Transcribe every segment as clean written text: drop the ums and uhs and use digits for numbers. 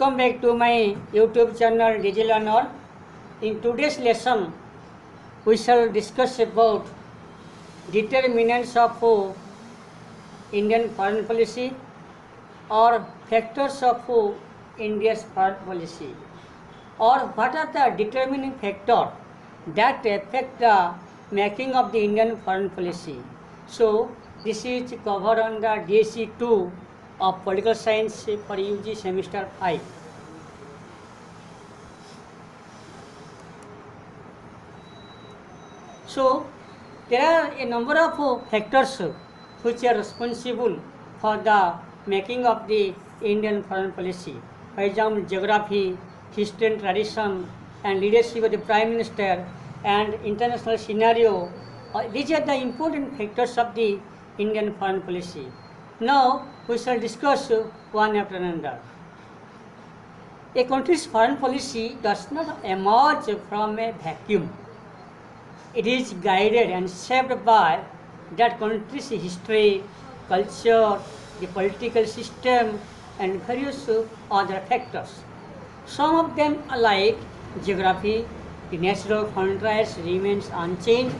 Welcome back to my YouTube channel DigiLearner. In today's lesson, we shall discuss about determinants of Indian foreign policy or factors of India's foreign policy, or what are the determining factors that affect the making of the Indian foreign policy. So this is covered on the DSE-II of Political Science for UG Semester 5. So there are a number of factors which are responsible for the making of the Indian foreign policy. For example, geography, history and tradition, and leadership of the Prime Minister, and international scenario. These are the important factors of the Indian foreign policy. Now we shall discuss one after another. A country's foreign policy does not emerge from a vacuum. It is guided and shaped by that country's history, culture, the political system, and various other factors. Some of them, like geography, the natural contrast remains unchanged,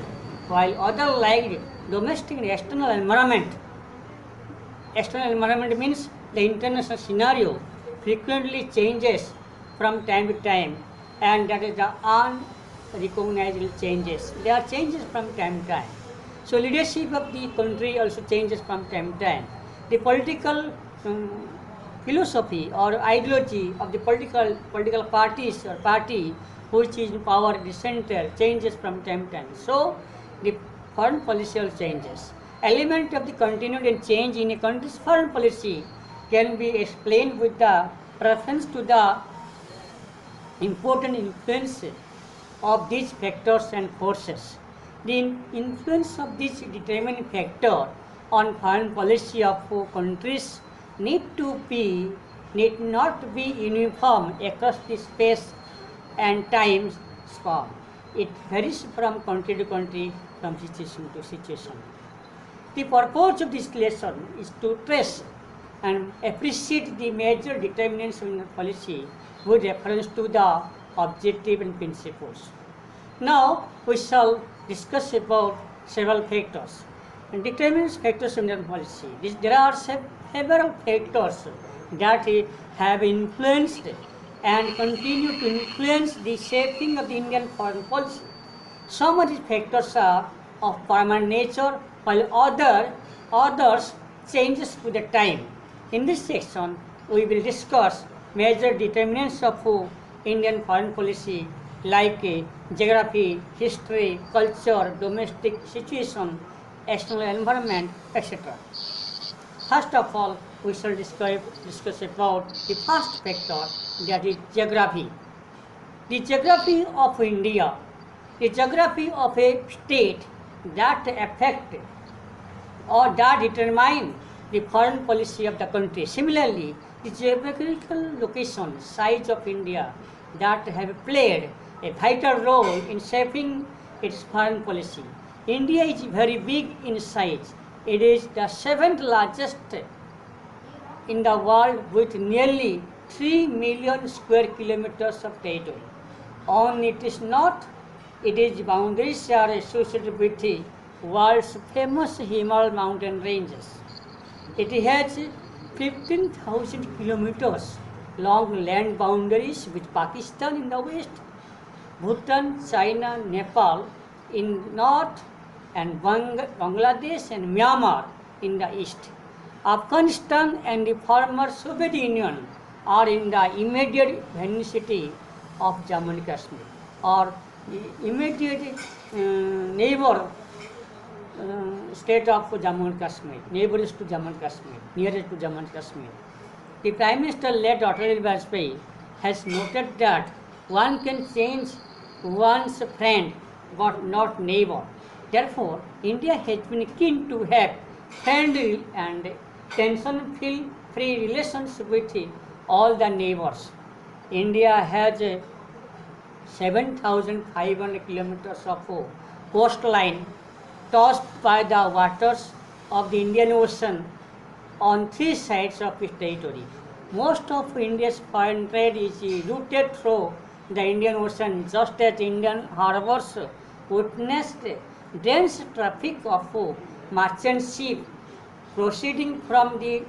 while others, like domestic and external environment. External environment means the international scenario frequently changes from time to time, and that is the unrecognizable changes. There are changes from time to time. So leadership of the country also changes from time to time. The political philosophy or ideology of the political parties or party which is in power at the center changes from time to time. So the foreign policy also changes. Element of the continued and change in a country's foreign policy can be explained with the reference to the important influence of these factors and forces. The influence of this determining factor on foreign policy of countries need not be uniform across the space and time span. It varies from country to country, from situation to situation. The purpose of this lesson is to trace and appreciate the major determinants in policy with reference to the objective and principles. Now we shall discuss about several factors. And determinants factors in Indian policy. There are several factors that have influenced and continue to influence the shaping of the Indian foreign policy. Some of these factors are of permanent nature, while others changes with the time. In this section, we will discuss major determinants of Indian foreign policy like geography, history, culture, domestic situation, external environment, etc. First of all, we shall discuss about the first factor, that is geography. The geography of India, the geography of a state that affect or that determine the foreign policy of the country. Similarly, the geographical location, size of India that have played a vital role in shaping its foreign policy. India is very big in size. It is the 7th largest in the world with nearly 3 million square kilometers of territory. On its north, its boundaries are associated with the world's famous Himalaya mountain ranges. It has 15,000 kilometers long land boundaries with Pakistan in the west, Bhutan, China, Nepal in north, and Bangladesh and Myanmar in the east. Afghanistan and the former Soviet Union are in the immediate vicinity of Jammu and Kashmir, or immediate neighbor state of Jammu and Kashmir, neighbors to Jammu and Kashmir, nearest to Jammu and Kashmir. The Prime Minister late Atal Vajpayee has noted that one can change one's friend but not neighbor. Therefore, India has been keen to have friendly and tension-free relations with all the neighbors. India has 7,500 kilometers of coastline touched by the waters of the Indian Ocean on 3 sides of its territory. Most of India's foreign trade is routed through the Indian Ocean, just as Indian harbors witnessed dense traffic of merchant ships proceeding from the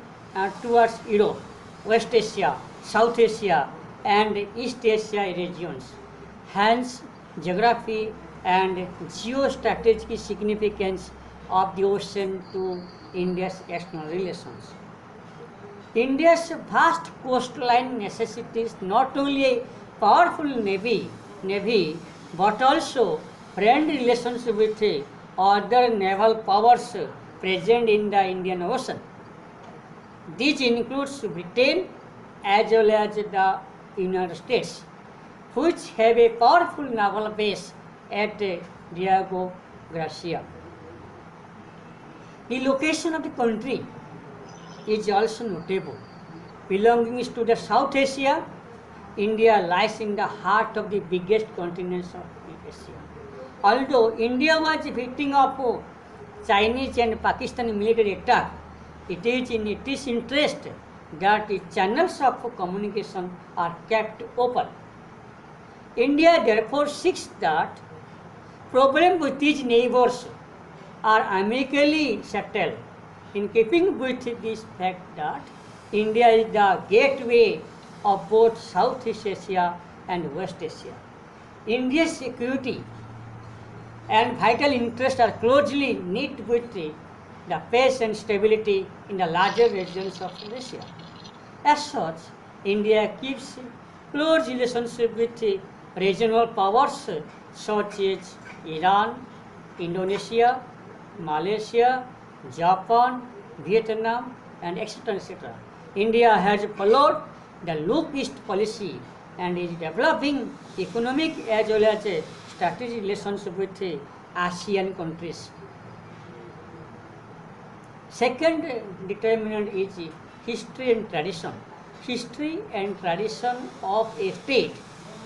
towards Europe, West Asia, South Asia, and East Asia regions. Hence, geography and geostrategic significance of the ocean to India's external relations. India's vast coastline necessitates not only a powerful navy but also friendly relations with other naval powers present in the Indian Ocean. This includes Britain as well as the United States, which have a powerful naval base at Diego Garcia. The location of the country is also notable. Belonging to the South Asia, India lies in the heart of the biggest continents of Asia. Although India was victim of Chinese and Pakistani military attack, it is in its interest that the channels of communication are kept open. India therefore seeks that problems with its neighbors are amicably settled, in keeping with this fact that India is the gateway of both Southeast Asia and West Asia. India's security and vital interests are closely knit with the peace and stability in the larger regions of Asia. As such, India keeps close relationship with regional powers such as Iran, Indonesia, Malaysia, Japan, Vietnam, and etc. etc. India has followed the Look East policy and is developing economic as well as strategic relations with ASEAN countries. Second determinant is history and tradition. History and tradition of a state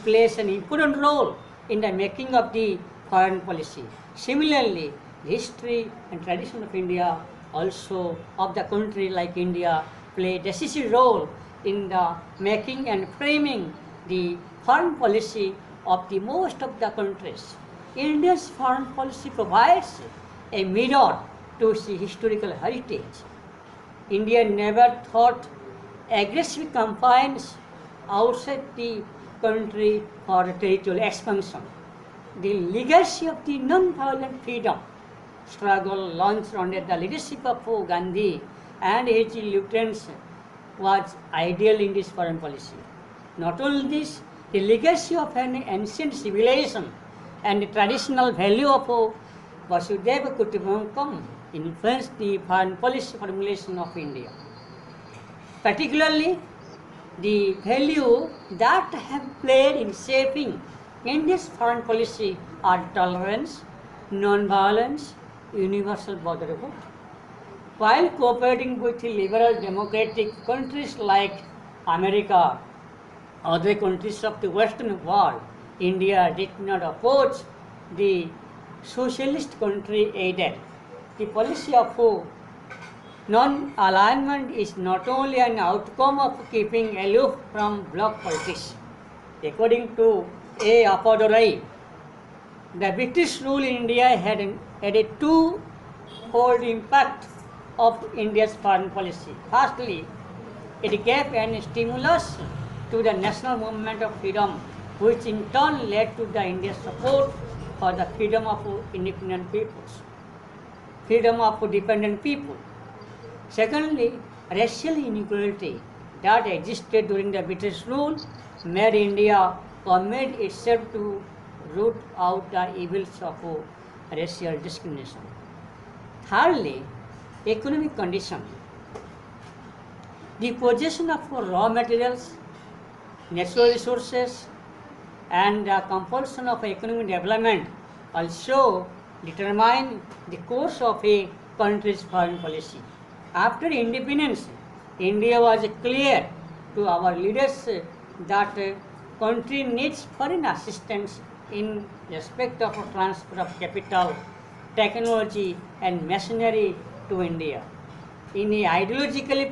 plays an important role in the making of the foreign policy. Similarly, history and tradition of India, also of the country like India, play a decisive role in the making and framing the foreign policy of the most of the countries. India's foreign policy provides a mirror to its historical heritage. India never thought aggressive campaigns outside the country for territorial expansion. The legacy of the non-violent freedom struggle launched under the leadership of Gandhi and his lieutenants was ideal in this foreign policy. Not only this, the legacy of an ancient civilization and the traditional value of Vasudeva Kutumbakam influenced the foreign policy formulation of India. Particularly, the value that have played in shaping India's foreign policy are tolerance, non-violence, universal brotherhood. While cooperating with liberal democratic countries like America, other countries of the Western world, India did not oppose the socialist country either. The policy of non-alignment is not only an outcome of keeping aloof from bloc politics. According to A. Appadurai, the British rule in India had a two-fold impact of India's foreign policy. Firstly, it gave an stimulus to the national movement of freedom, which in turn led to the India's support for the freedom of independent peoples, freedom of dependent people. Secondly, racial inequality that existed during the British rule made India commit itself to root out the evils of racial discrimination. Thirdly, economic condition. The possession of raw materials, natural resources, and the compulsion of economic development also determine the course of a country's foreign policy. After independence, India was clear to our leaders that country needs foreign assistance in respect of transfer of capital, technology, and machinery to India. In a ideologically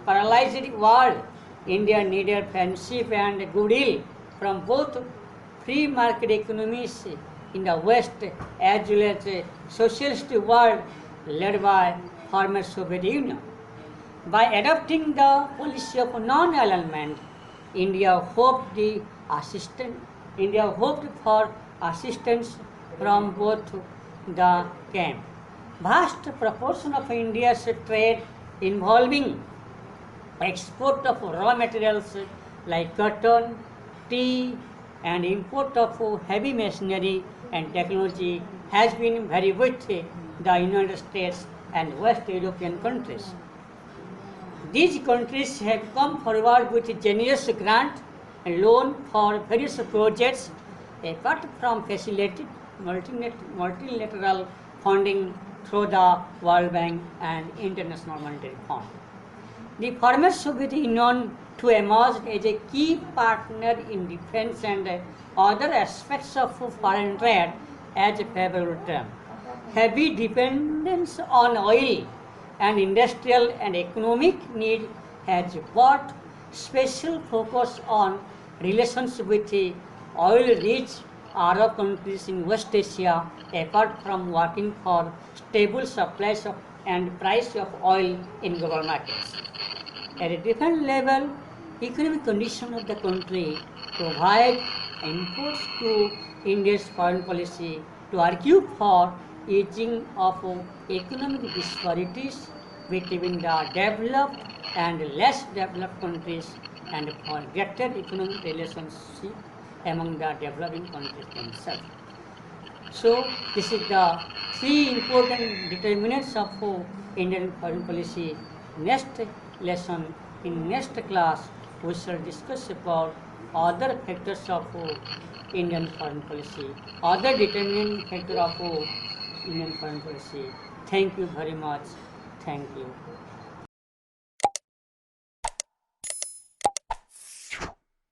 paralyzed world, India needed friendship and goodwill from both free market economies in the West as well as a socialist world led by former Soviet Union. By adopting the policy of non-alignment, India hoped for assistance from both the camp. Vast proportion of India's trade involving export of raw materials like cotton, tea, and import of heavy machinery and technology has been very with the United States and West European countries. These countries have come forward with generous grant and loan for various projects apart from facilitated multilateral funding through the World Bank and International Monetary Fund. The former Soviet Union too emerged as a key partner in defense and other aspects of foreign trade as a favorable term. Heavy dependence on oil and industrial and economic need has brought special focus on relations with the oil-rich Arab countries in West Asia, apart from working for stable supplies of and price of oil in global markets. At a different level, economic condition of the country provide inputs to India's foreign policy to argue for easing of economic disparities between the developed and less developed countries and for greater economic relationship among the developing countries themselves. So, this is the three important determinants of Indian foreign policy. Next lesson, in next class, we shall discuss about other factors of Indian foreign policy, other determining factor of Indian foreign policy. Thank you very much. Thank you.